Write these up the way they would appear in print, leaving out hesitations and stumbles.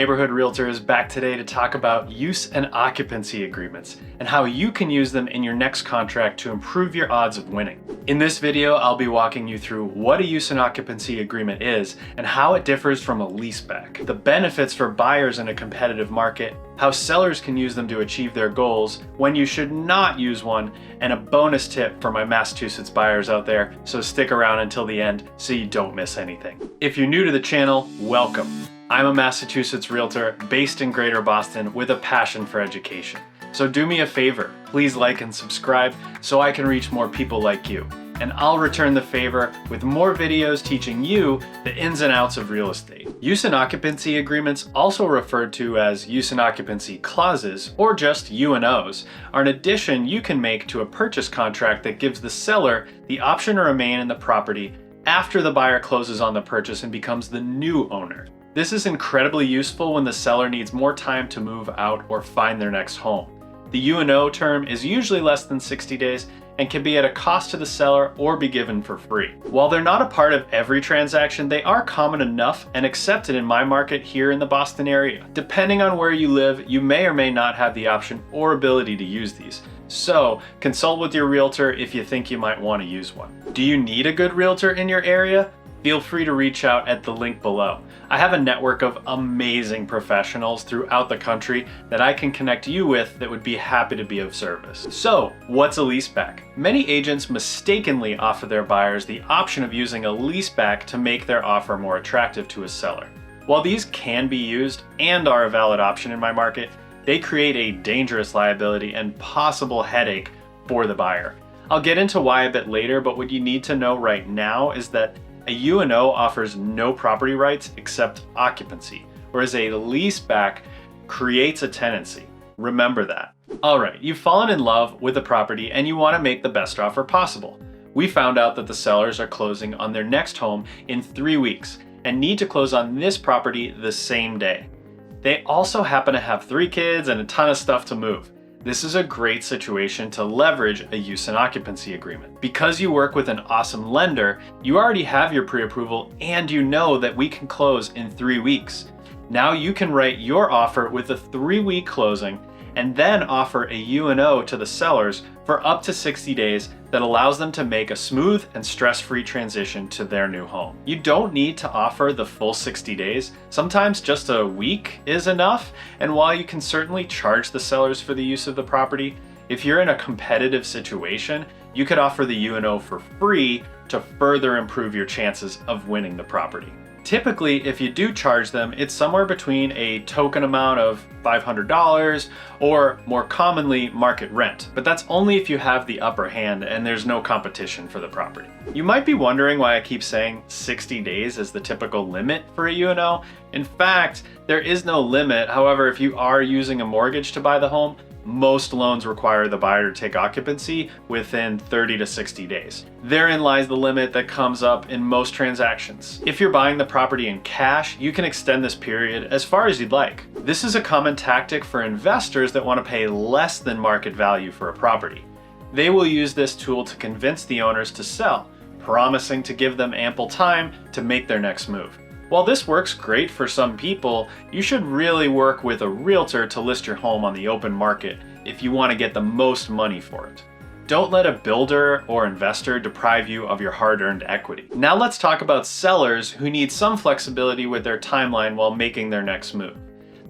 Neighborhood Realtor is back today to talk about use and occupancy agreements and how you can use them in your next contract to improve your odds of winning. In this video, I'll be walking you through what a use and occupancy agreement is and how it differs from a leaseback, the benefits for buyers in a competitive market, how sellers can use them to achieve their goals, when you should not use one, and a bonus tip for my Massachusetts buyers out there, so stick around until the end so you don't miss anything. If you're new to the channel, welcome. I'm a Massachusetts realtor based in Greater Boston with a passion for education. So do me a favor, please like and subscribe so I can reach more people like you. And I'll return the favor with more videos teaching you the ins and outs of real estate. Use and occupancy agreements, also referred to as use and occupancy clauses or just U&Os, are an addition you can make to a purchase contract that gives the seller the option to remain in the property after the buyer closes on the purchase and becomes the new owner. This is incredibly useful when the seller needs more time to move out or find their next home. The U&O term is usually less than 60 days and can be at a cost to the seller or be given for free. While they're not a part of every transaction, they are common enough and accepted in my market here in the Boston area. Depending on where you live, you may or may not have the option or ability to use these. So consult with your realtor if you think you might want to use one. Do you need a good realtor in your area? Feel free to reach out at the link below. I have a network of amazing professionals throughout the country that I can connect you with that would be happy to be of service. So, what's a leaseback? Many agents mistakenly offer their buyers the option of using a leaseback to make their offer more attractive to a seller. While these can be used and are a valid option in my market, they create a dangerous liability and possible headache for the buyer. I'll get into why a bit later, but what you need to know right now is that a U&O offers no property rights except occupancy, whereas a leaseback creates a tenancy. Remember that. Alright, you've fallen in love with a property and you want to make the best offer possible. We found out that the sellers are closing on their next home in 3 weeks and need to close on this property the same day. They also happen to have 3 kids and a ton of stuff to move. This is a great situation to leverage a use and occupancy agreement. Because you work with an awesome lender, you already have your pre-approval and you know that we can close in 3 weeks. Now you can write your offer with a 3-week closing and then offer a U&O to the sellers for up to 60 days that allows them to make a smooth and stress-free transition to their new home. You don't need to offer the full 60 days. Sometimes just a week is enough, and while you can certainly charge the sellers for the use of the property, if you're in a competitive situation, you could offer the U&O for free to further improve your chances of winning the property. Typically, if you do charge them, it's somewhere between a token amount of $500 or more commonly market rent, but that's only if you have the upper hand and there's no competition for the property. You might be wondering why I keep saying 60 days is the typical limit for a U&O. In fact, there is no limit. However, if you are using a mortgage to buy the home, most loans require the buyer to take occupancy within 30 to 60 days. Therein lies the limit that comes up in most transactions. If you're buying the property in cash, you can extend this period as far as you'd like. This is a common tactic for investors that want to pay less than market value for a property. They will use this tool to convince the owners to sell, promising to give them ample time to make their next move. While this works great for some people, you should really work with a realtor to list your home on the open market if you want to get the most money for it. Don't let a builder or investor deprive you of your hard-earned equity. Now let's talk about sellers who need some flexibility with their timeline while making their next move.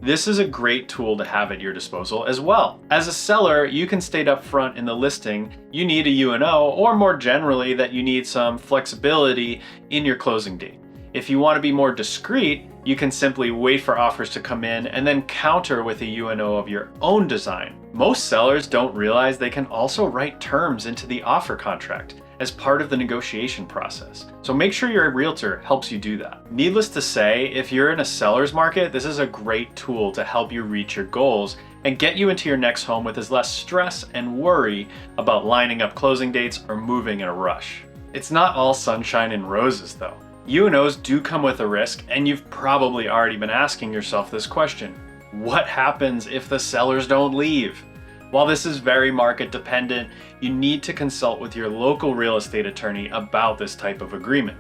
This is a great tool to have at your disposal as well. As a seller, you can state up front in the listing you need a U&O, or more generally that you need some flexibility in your closing date. If you want to be more discreet, you can simply wait for offers to come in and then counter with a U&O of your own design. Most sellers don't realize they can also write terms into the offer contract as part of the negotiation process. So make sure your realtor helps you do that. Needless to say, if you're in a seller's market, this is a great tool to help you reach your goals and get you into your next home with as less stress and worry about lining up closing dates or moving in a rush. It's not all sunshine and roses though. U&Os do come with a risk, and you've probably already been asking yourself this question. What happens if the sellers don't leave? While this is very market dependent, you need to consult with your local real estate attorney about this type of agreement.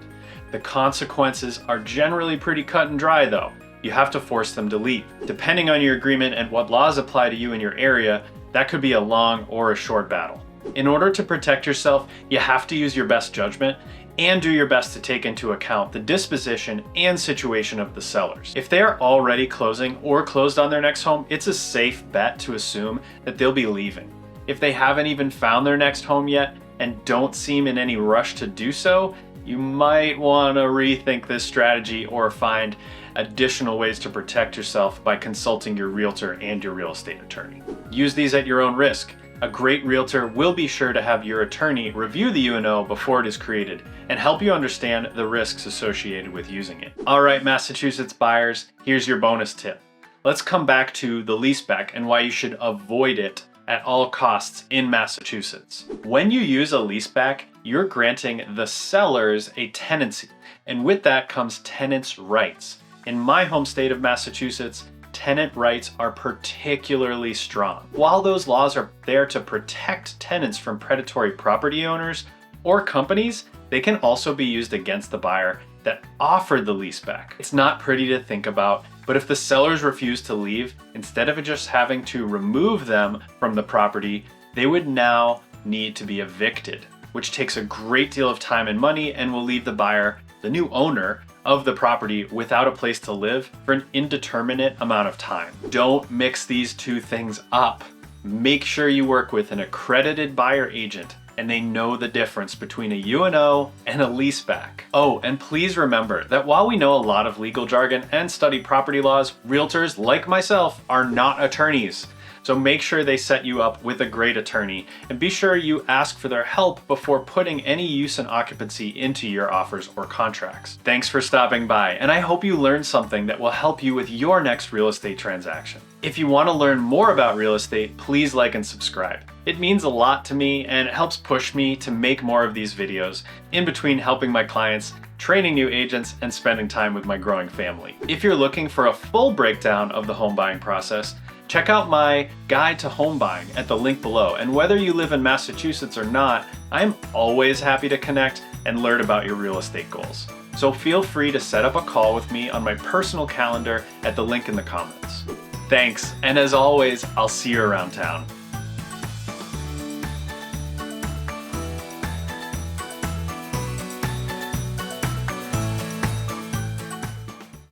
The consequences are generally pretty cut and dry though. you have to force them to leave. Depending on your agreement and what laws apply to you in your area, that could be a long or a short battle. In order to protect yourself, you have to use your best judgment and do your best to take into account the disposition and situation of the sellers. If they are already closing or closed on their next home, it's a safe bet to assume that they'll be leaving. If they haven't even found their next home yet and don't seem in any rush to do so, you might want to rethink this strategy or find additional ways to protect yourself by consulting your realtor and your real estate attorney. Use these at your own risk. A great realtor will be sure to have your attorney review the U&O before it is created and help you understand the risks associated with using it. All right, Massachusetts buyers, here's your bonus tip. Let's come back to the leaseback and why you should avoid it at all costs in Massachusetts. When you use a leaseback, you're granting the sellers a tenancy, and with that comes tenants' rights. In my home state of Massachusetts, tenant rights are particularly strong. While those laws are there to protect tenants from predatory property owners or companies, they can also be used against the buyer that offered the leaseback. It's not pretty to think about, but if the sellers refuse to leave, instead of just having to remove them from the property, they would now need to be evicted, which takes a great deal of time and money and will leave the buyer, the new owner of the property, without a place to live for an indeterminate amount of time. Don't mix these two things up. Make sure you work with an accredited buyer agent and they know the difference between a U&O and a leaseback. Oh, and please remember that while we know a lot of legal jargon and study property laws, realtors like myself are not attorneys. So make sure they set you up with a great attorney and be sure you ask for their help before putting any use and occupancy into your offers or contracts. Thanks for stopping by, and I hope you learned something that will help you with your next real estate transaction. If you want to learn more about real estate, please like and subscribe. It means a lot to me and it helps push me to make more of these videos in between helping my clients, training new agents, and spending time with my growing family. If you're looking for a full breakdown of the home buying process, check out my guide to home buying at the link below. And whether you live in Massachusetts or not, I'm always happy to connect and learn about your real estate goals. So feel free to set up a call with me on my personal calendar at the link in the comments. Thanks, and as always, I'll see you around town.